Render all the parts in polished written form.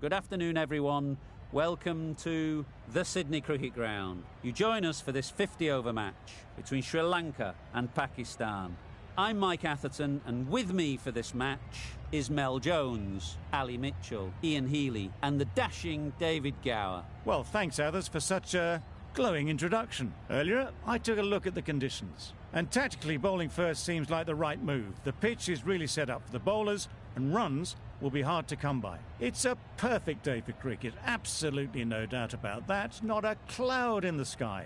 Good afternoon, everyone. Welcome to the Sydney Cricket Ground. You join us for this 50-over match between Sri Lanka and Pakistan. I'm Mike Atherton, and with me for this match is Mel Jones, Ali Mitchell, Ian Healy, and the dashing David Gower. Well, thanks, Athers, for such a glowing introduction. Earlier, I took a look at the conditions. And tactically, bowling first seems like the right move. The pitch is really set up for the bowlers, and runs will be hard to come by. It's a perfect day for cricket, absolutely no doubt about that. Not a cloud in the sky.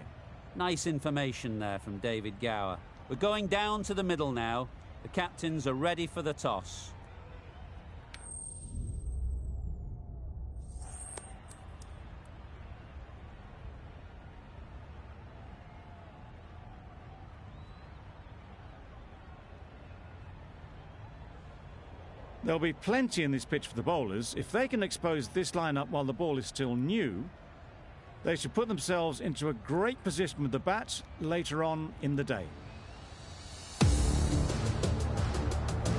Nice information there from David Gower. We're going down to the middle now. The captains are ready for the toss. There'll be plenty in this pitch for the bowlers. If they can expose this line-up while the ball is still new, they should put themselves into a great position with the bat later on in the day.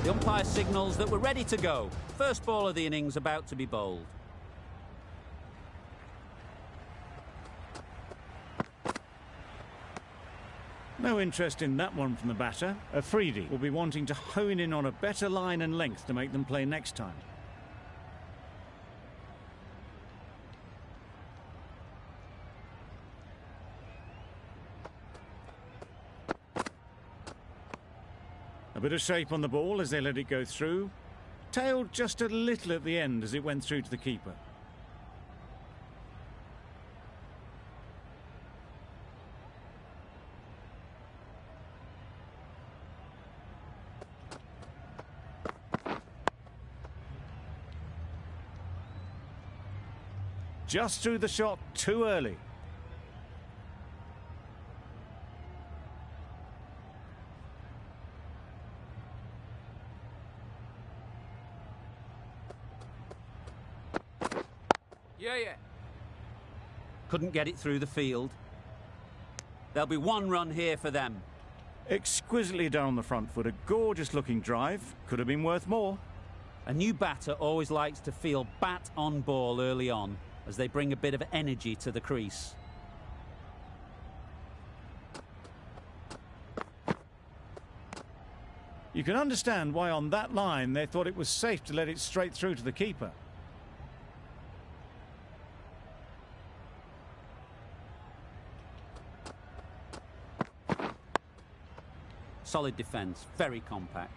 The umpire signals that we're ready to go. First ball of the innings about to be bowled. No interest in that one from the batter. Afridi will be wanting to hone in on a better line and length to make them play next time. A bit of shape on the ball as they let it go through. Tailed just a little at the end as it went through to the keeper. Just through the shot too early. Yeah. Couldn't get it through the field. There'll be one run here for them. Exquisitely done on the front foot. A gorgeous looking drive. Could have been worth more. A new batter always likes to feel bat on ball early on, as they bring a bit of energy to the crease. You can understand why on that line they thought it was safe to let it straight through to the keeper. Solid defence, very compact.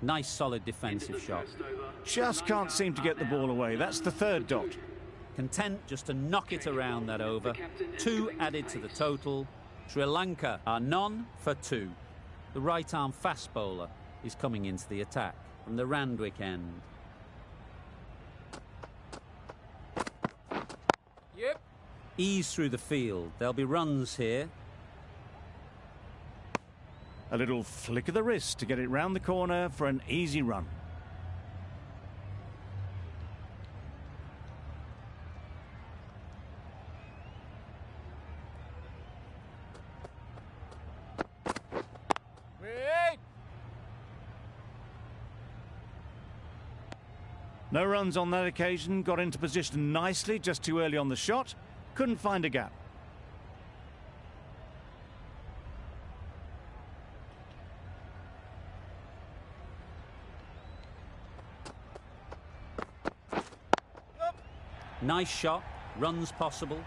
Nice solid defensive shot. Just can't seem to get the ball away. That's the third dot. Content just to knock it around that over. 2 added to the total. Sri Lanka are none for 2. The right-arm fast bowler is coming into the attack from the Randwick end. Yep. Ease through the field. There'll be runs here. A little flick of the wrist to get it round the corner for an easy run. Wait. No runs on that occasion. Got into position nicely, just too early on the shot. Couldn't find a gap. Nice shot, runs possible.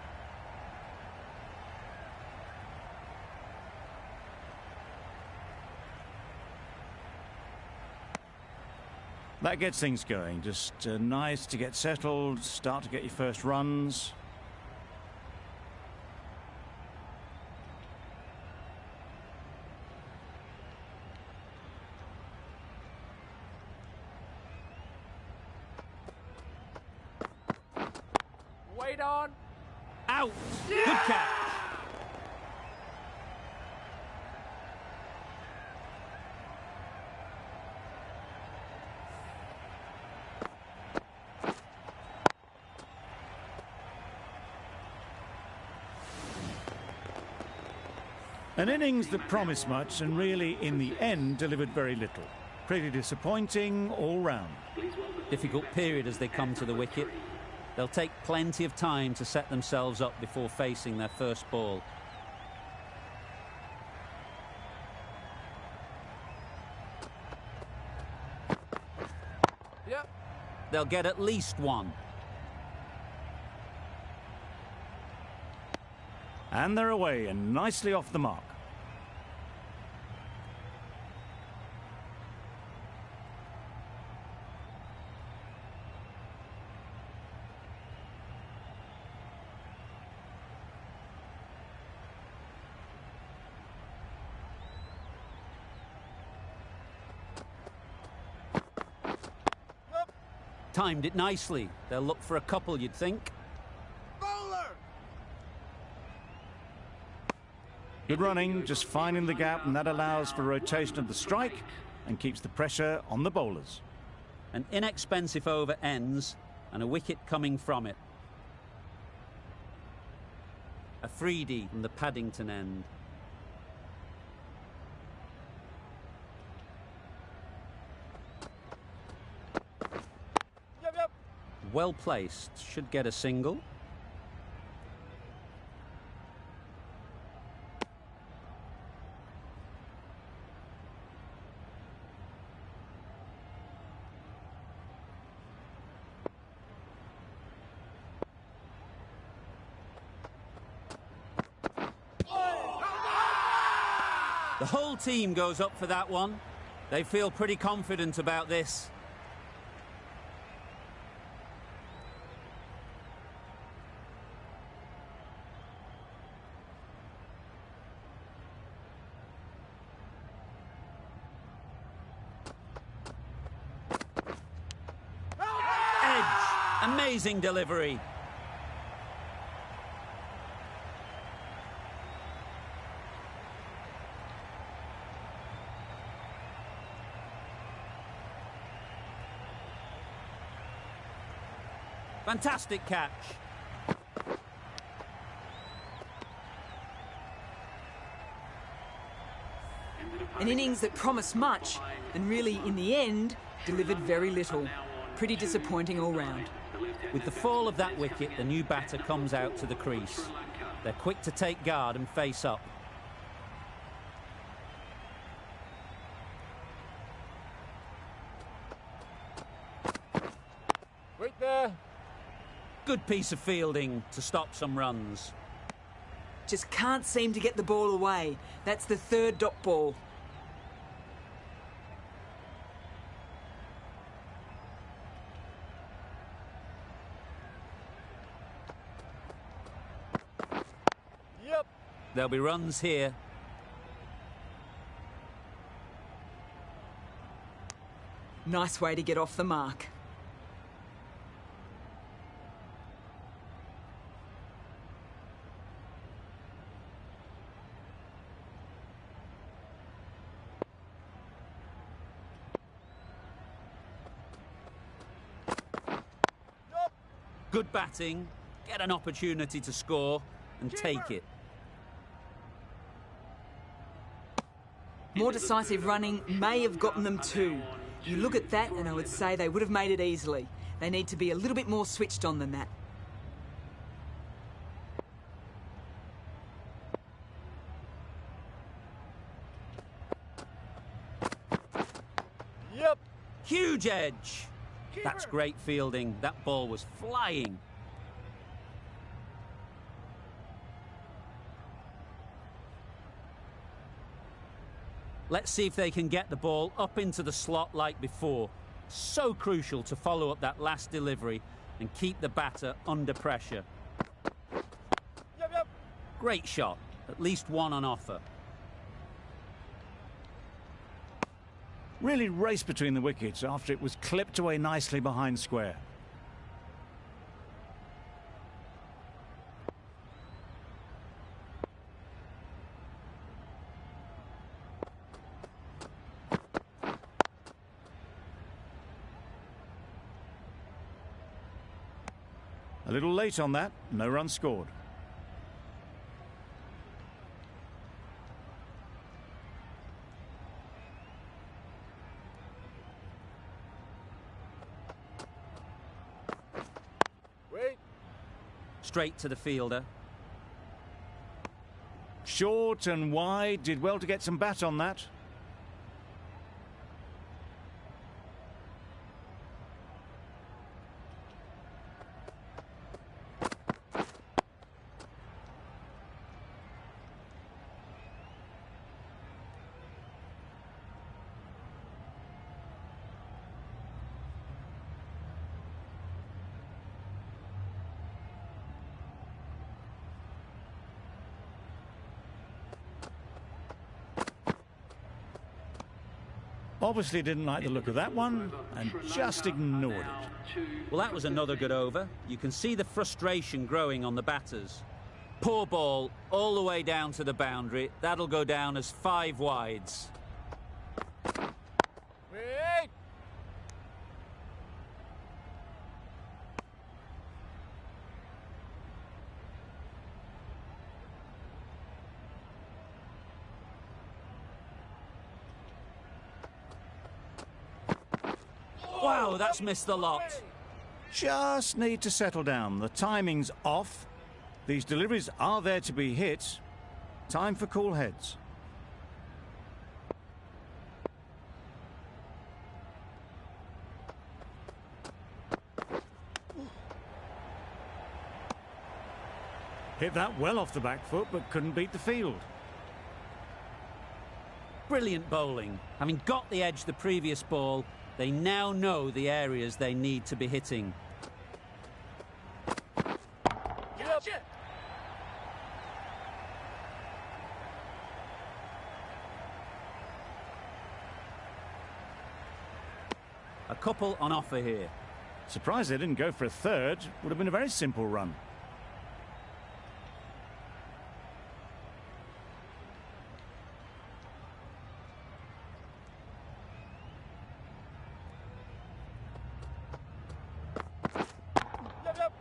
That gets things going. Just nice to get settled, start to get your first runs. Wait on. Out! Good catch! An innings that promised much and really, in the end, delivered very little. Pretty disappointing all round. Difficult period as they come to the wicket. They'll take plenty of time to set themselves up before facing their first ball. Yep. They'll get at least one. And they're away and nicely off the mark. Timed it nicely. They'll look for a couple, you'd think. Good running, just finding the gap, and that allows for rotation of the strike and keeps the pressure on the bowlers. An inexpensive over ends and a wicket coming from it. A freebie from the Paddington end. Yep. Well placed, should get a single. The whole team goes up for that one. They feel pretty confident about this. Edge. Amazing delivery. Fantastic catch. An innings that promised much and really, in the end, delivered very little. Pretty disappointing all round. With the fall of that wicket, the new batter comes out to the crease. They're quick to take guard and face up. Wait there. Good piece of fielding to stop some runs. Just can't seem to get the ball away. That's the third dot ball. Yep. There'll be runs here. Nice way to get off the mark. Good batting, get an opportunity to score and take it. More decisive running may have gotten them two. You look at that and I would say they would have made it easily. They need to be a little bit more switched on than that. Yep. Huge edge. That's great fielding. That ball was flying. Let's see if they can get the ball up into the slot like before. So crucial to follow up that last delivery and keep the batter under pressure. Yep. Great shot. At least one on offer. Really raced between the wickets after it was clipped away nicely behind square. A little late on that, no run scored. straight to the fielder. Short and wide, did well to get some bat on that. Obviously didn't like the look of that one and just ignored it. Well, that was another good over. You can see the frustration growing on the batters. Poor ball all the way down to the boundary. That'll go down as 5 wides. Wait! Wow, that's missed the lot. Just need to settle down. The timing's off. These deliveries are there to be hit. Time for cool heads. Hit that well off the back foot, but couldn't beat the field. Brilliant bowling. Having got the edge the previous ball, they now know the areas they need to be hitting. Gotcha! A couple on offer here. Surprised they didn't go for a third. Would have been a very simple run. Yep.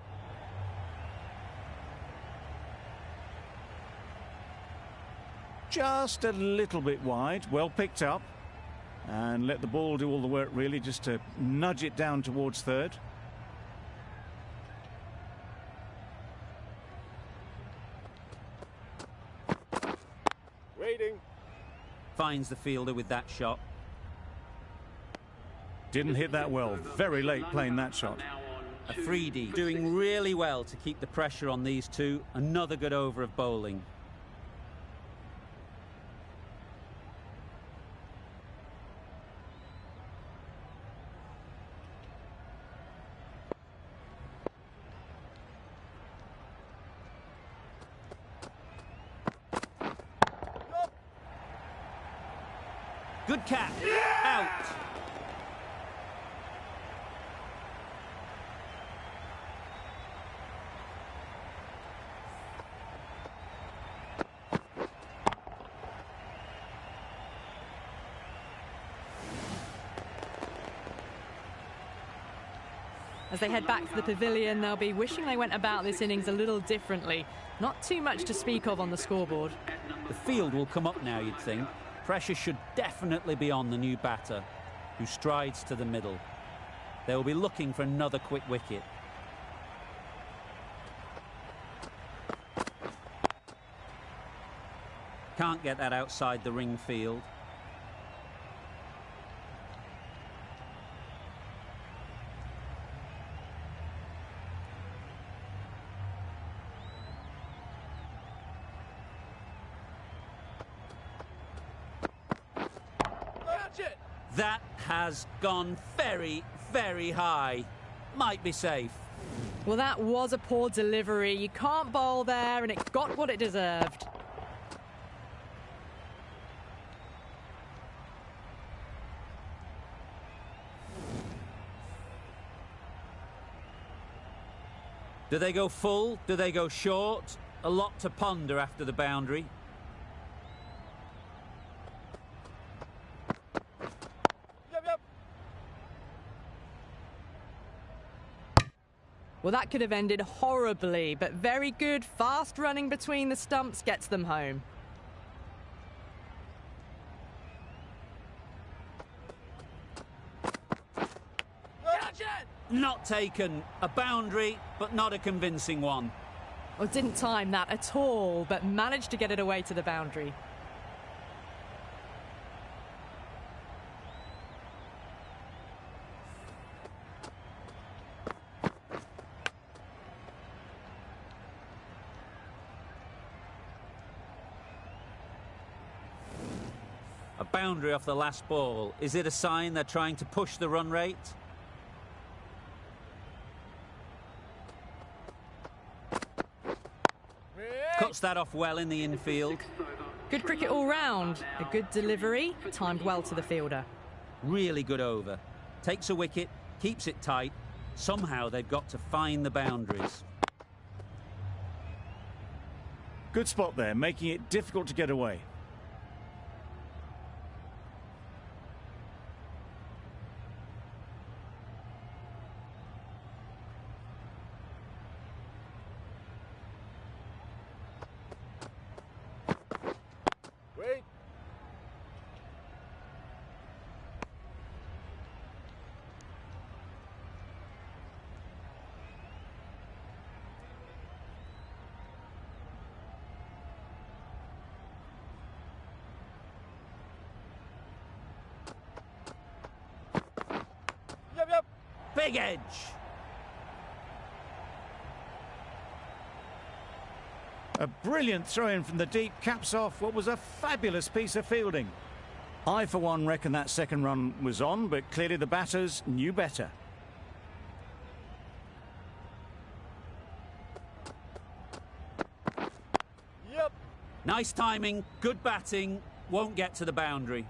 Just a little bit wide, well picked up. And let the ball do all the work really, just to nudge it down towards third. Waiting. Finds the fielder with that shot. Didn't hit that well, very late playing that shot. Afridi doing really well to keep the pressure on these two. Another good over of bowling. Good catch. Out. As they head back to the pavilion, they'll be wishing they went about this innings a little differently. Not too much to speak of on the scoreboard. The field will come up now, you'd think. Pressure should definitely be on the new batter, who strides to the middle. They will be looking for another quick wicket. Can't get that outside the ring field. That has gone very, very high. Might be safe. Well, that was a poor delivery. You can't bowl there, and it got what it deserved. Do they go full? Do they go short? A lot to ponder after the boundary. Yep. Well, that could have ended horribly, but very good. Fast running between the stumps gets them home. Gotcha! Not taken. A boundary, but not a convincing one. Well, didn't time that at all, but managed to get it away to the boundary. A boundary off the last ball. Is it a sign they're trying to push the run rate? Cuts that off well in the infield. Good cricket all round. A good delivery, timed well to the fielder. Really good over. Takes a wicket, keeps it tight. Somehow they've got to find the boundaries. Good spot there, making it difficult to get away. Wait. Yep. Big edge. A brilliant throw-in from the deep caps off what was a fabulous piece of fielding. I, for one, reckon that second run was on, but clearly the batters knew better. Yep. Nice timing, good batting, won't get to the boundary.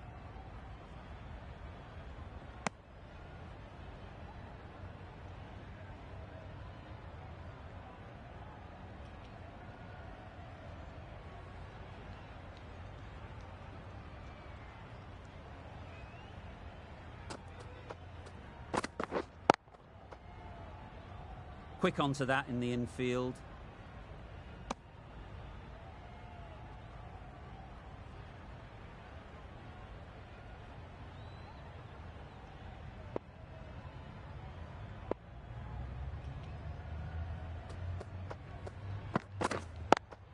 Quick onto that in the infield.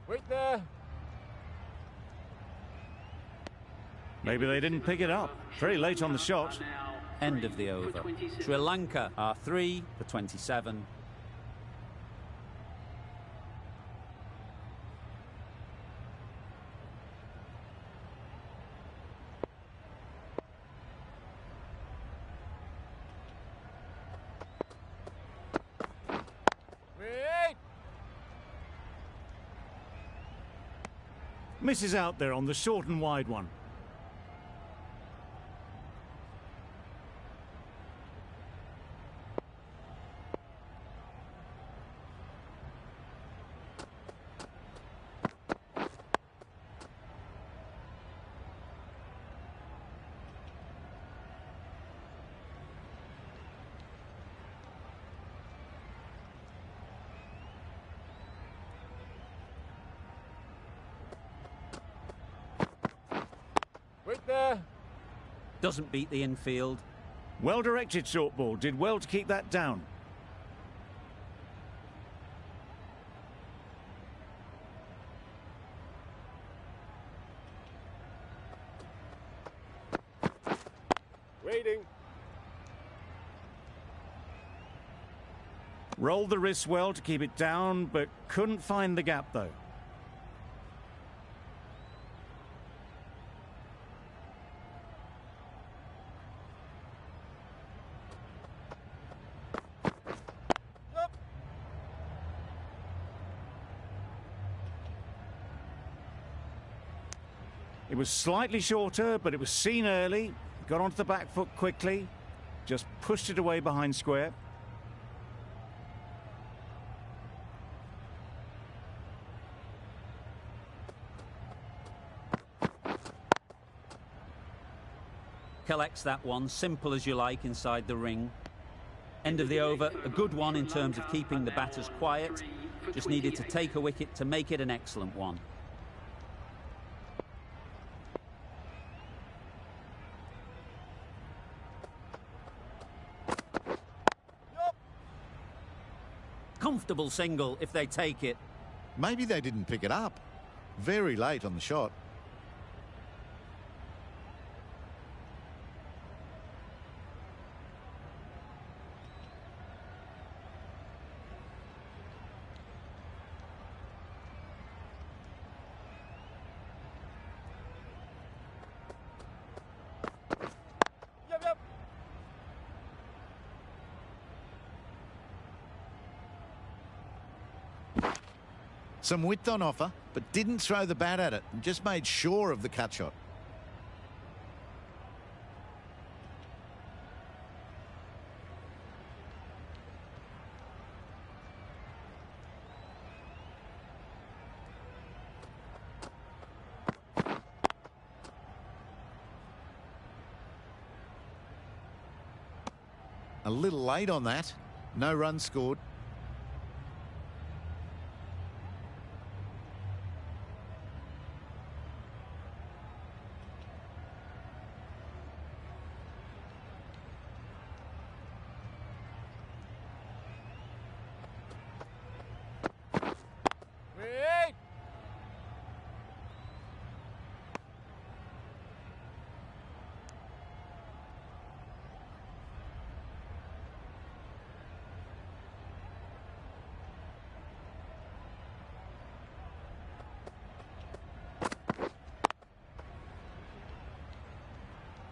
Wait there. Maybe they didn't pick it up. Very late on the shot. End of the over. Sri Lanka are 3 for 27. Wait. Misses out there on the short and wide one. Wait there. Doesn't beat the infield. Well directed short ball, did well to keep that down. Waiting. Rolled the wrists well to keep it down, but couldn't find the gap though. Yep. It was slightly shorter, but it was seen early. Got onto the back foot quickly. Just pushed it away behind square. Collects that one, simple as you like, inside the ring. End of the over, a good one in terms of keeping the batters quiet. Just needed to take a wicket to make it an excellent one. Yep. Comfortable single if they take it. Maybe they didn't pick it up. Very late on the shot. Yep. Some width on offer, but didn't throw the bat at it and just made sure of the cut shot. A little late on that. No runs scored. Wait.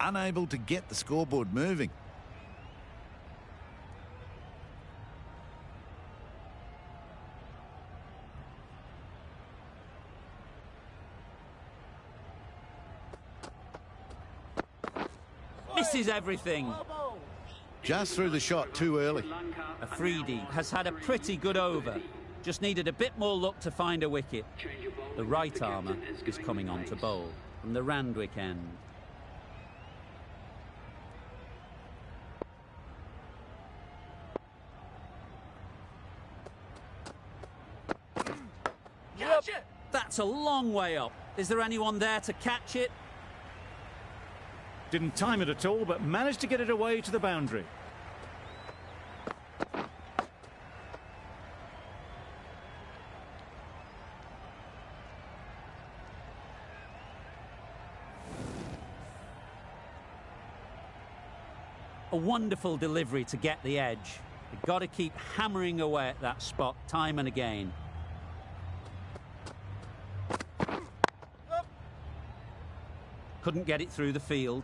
Unable to get the scoreboard moving. Misses everything. Just threw the shot too early. Afridi has had a pretty good over. Just needed a bit more luck to find a wicket. The right armour is coming on to bowl from the Randwick end. Yep. That's a long way up. Is there anyone there to catch it? Didn't time it at all, but managed to get it away to the boundary. A wonderful delivery to get the edge. You've got to keep hammering away at that spot time and again. Couldn't get it through the field.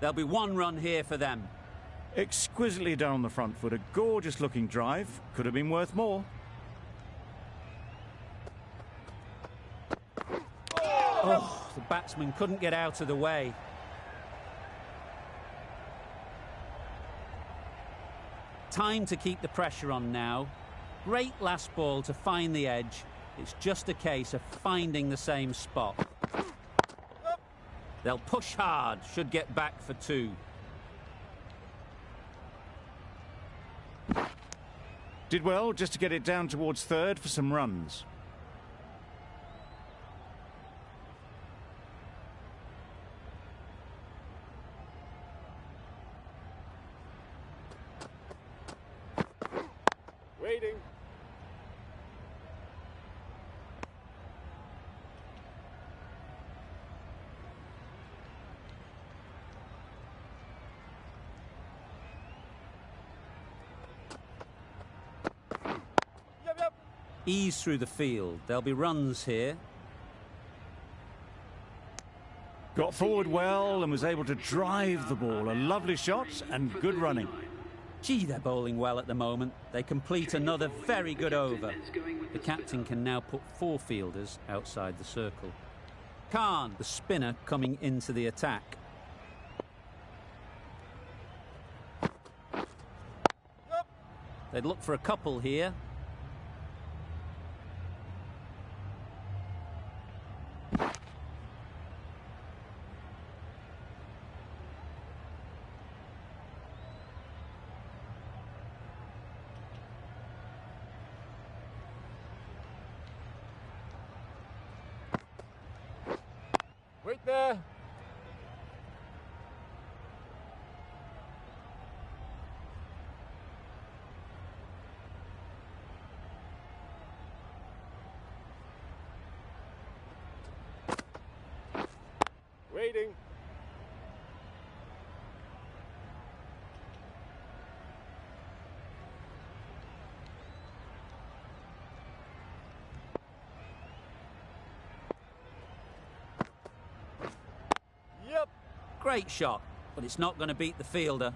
There'll be one run here for them. Exquisitely done on the front foot. A gorgeous looking drive. Could have been worth more. Oh, the batsman couldn't get out of the way. Time to keep the pressure on now. Great last ball to find the edge. It's just a case of finding the same spot. They'll push hard, should get back for two. Did well just to get it down towards third for some runs. Waiting. Yep. Ease through the field. There'll be runs here. Got forward well and was able to drive the ball. A lovely shot and good running. Gee, they're bowling well at the moment. They complete another very good over. The captain can now put four fielders outside the circle. Khan, the spinner, coming into the attack. They'd look for a couple here. Wait there. Waiting. Yep. Great shot, but it's not going to beat the fielder.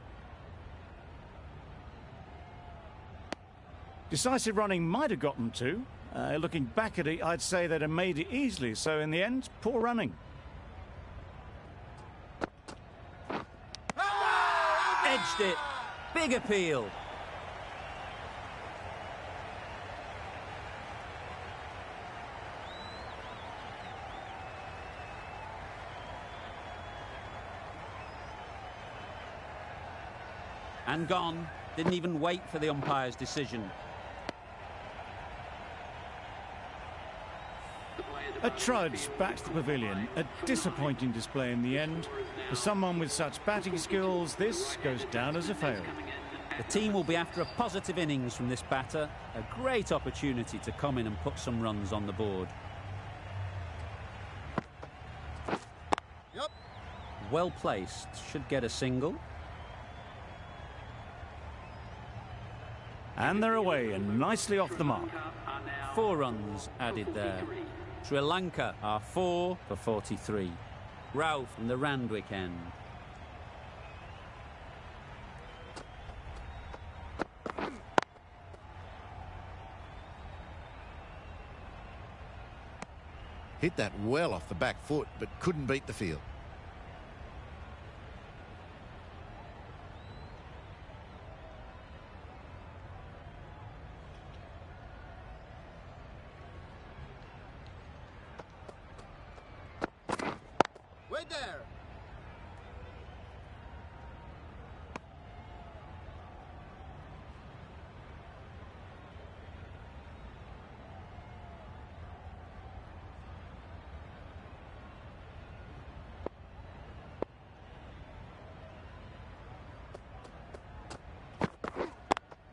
Decisive running might have got them two. Looking back at it, I'd say they'd have made it easily. So in the end, poor running. Edged it. Big appeal. And gone. Didn't even wait for the umpire's decision. A trudge back to the pavilion. A disappointing display in the end. For someone with such batting skills, this goes down as a fail. The team will be after a positive innings from this batter. A great opportunity to come in and put some runs on the board. Yep. Well placed. Should get a single. And they're away and nicely off the mark. 4 runs added there. Sri Lanka are 4 for 43. Ralph from the Randwick end. Hit that well off the back foot, but couldn't beat the field. Wait there.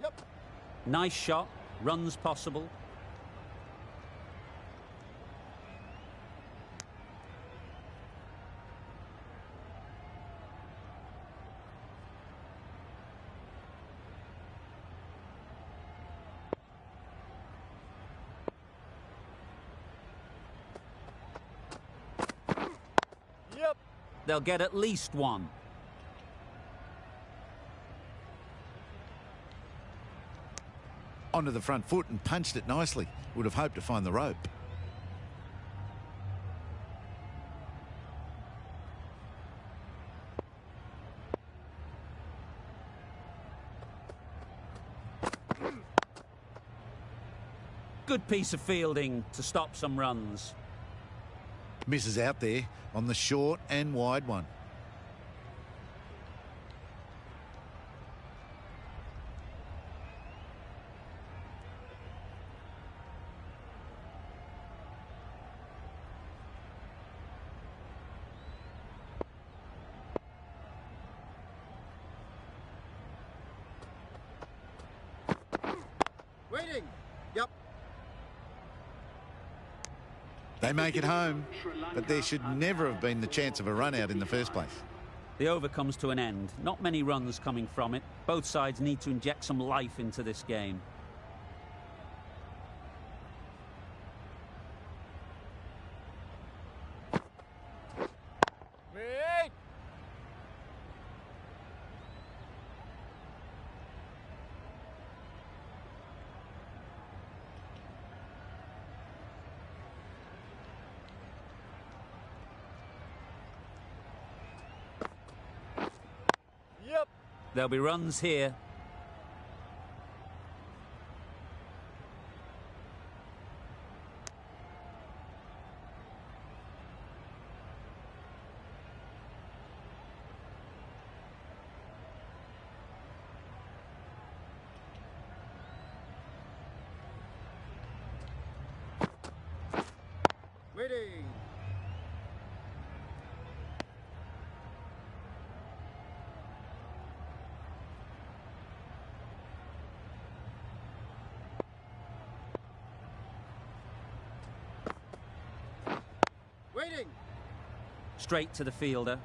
Yep. Nice shot. Runs possible. Yep. They'll get at least 1. Onto the front foot and punched it nicely. Would have hoped to find the rope. Good piece of fielding to stop some runs. Misses out there on the short and wide one. Waiting. Yep. They make it home, but there should never have been the chance of a run out in the first place. The over comes to an end. Not many runs coming from it. Both sides need to inject some life into this game. Wait. Yep. There'll be runs here. Waiting. Waiting. Straight to the fielder.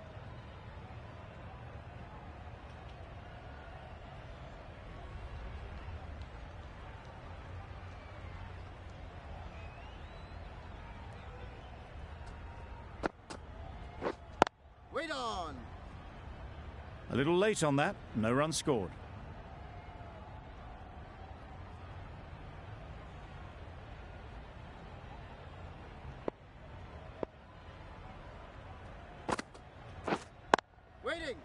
Wait on. A little late on that, no run scored. Waiting.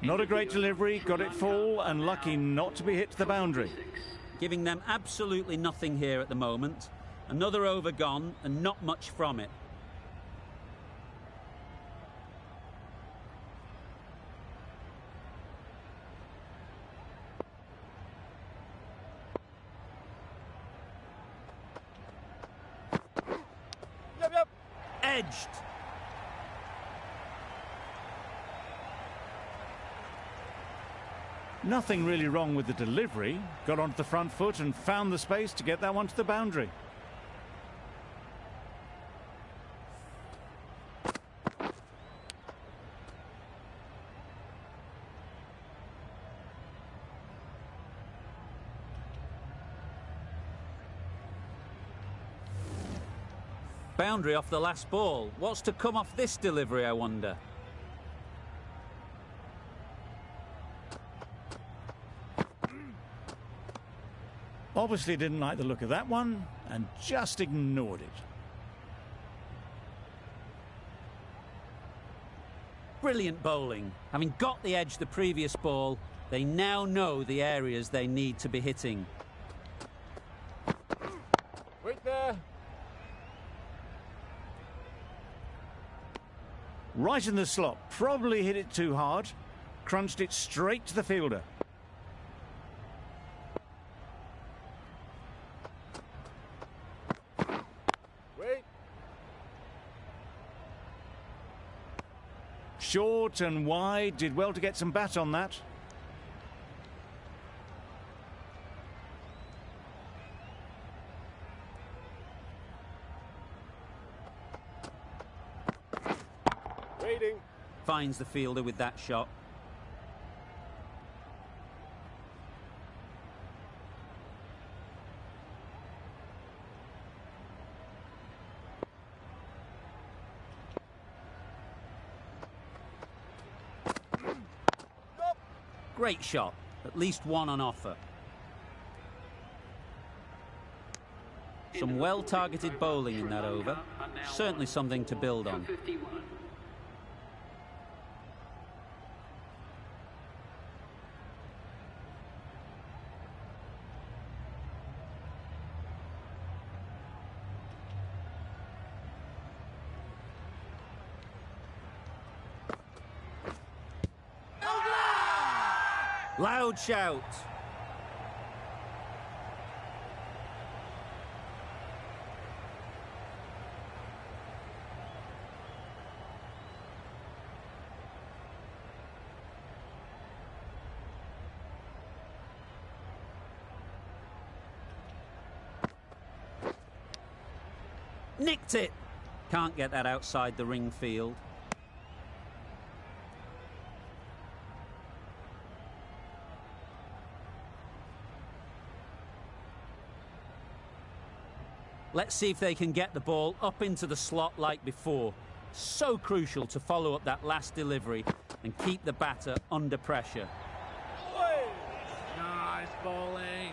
Not a great delivery, got it full and lucky not to be hit to the boundary. Giving them absolutely nothing here at the moment. Another over gone and not much from it. Yep. Edged. Nothing really wrong with the delivery. Got onto the front foot and found the space to get that one to the boundary. Boundary off the last ball. What's to come off this delivery, I wonder? Obviously didn't like the look of that one and just ignored it. Brilliant bowling. Having got the edge the previous ball, they now know the areas they need to be hitting. Wait there. Right in the slot, probably hit it too hard, crunched it straight to the fielder. Wait. Short and wide, did well to get some bat on that. Waiting. Finds the fielder with that shot. Great shot. At least one on offer. Some well-targeted bowling in that over. Certainly something to build on. Loud shout. Nicked it. Can't get that outside the ring field. Let's see if they can get the ball up into the slot like before. So crucial to follow up that last delivery and keep the batter under pressure. Nice bowling.